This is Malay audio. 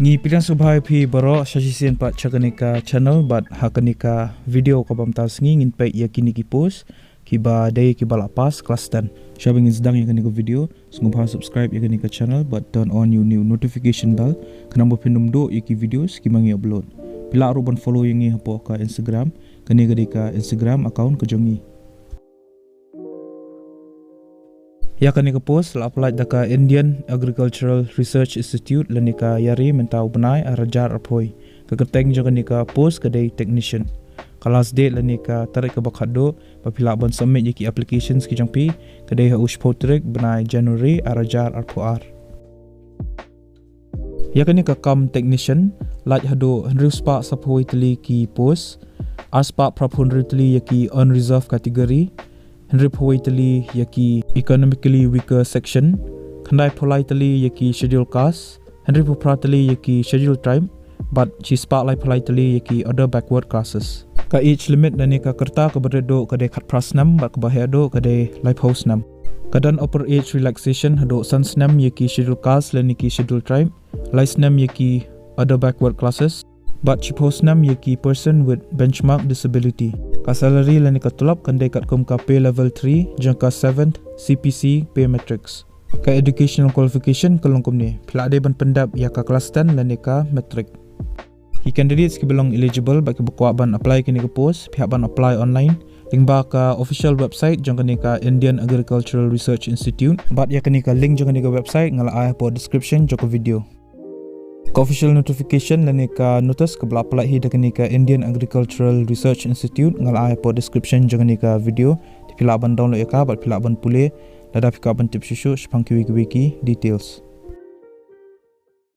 Ngi pilihan subhai phi baro sasisian pat chakanika channel but hakanika video ko bamtas ngin pe yakini ki post Kiba day Kiba lapas kelas 10. Shabing sedang yakini ko video, sungguh subscribe yakini ka channel but turn on new notification bell kenapa pinum do yaki videos kimangi upload. Pila aruban follow yangi hapo ka Instagram, kani ka Instagram account ko jongi. Yakani ka post la apply daka Indian Agricultural Research Institute lanika yari mentau benai arajar apoi. Kaketeng jakani ka post kadai technician. Kalas date lanika tarik ka bakhado papila ban submit yaki applications ki jangpi kadai ha ushpotrik benai January arajar arpoar. Yakani ka kam technician laj hado henry spa sapoi tali ki post aspa prapun tali yaki unreserved category Henry Poitali yaki economically weaker section, Kandai politely yaki scheduled caste, Henry Popratali yaki scheduled tribe, but she spotlight politely yaki other backward classes. Ka age limit na ni ka kerta ka berdo ka de khat prasnam ba ka bahado ka de life house nam. Kadan upper age relaxation hado sansnam yaki scheduled caste lan yaki scheduled tribe, licenam yaki other backward classes. But chiposnam yaki person with benchmark disability. Ka salary lani ka tulap kandai kat kum ka pay level 3 jangka 7th CPC pay matrix. Ka educational qualification kalongkum ni. Pila ade ban pendap ya ka kelas 10 lani ka matric. Ki candidates ki belong eligible bagi buku ban apply kini ka post, pihak ban apply online. Link ba ka official website jangka ni ka Indian Agricultural Research Institute. But ya kini ka link jangka ni ka website ngala ai po description joko video. Ka official notification lani ka notice ka bla apply hi dakani ka Indian Agricultural Research Institute ngal ai po description jangani ka video pila ban download ya ka bat pila ban pule lada pika ban tip susu spangki wiki details.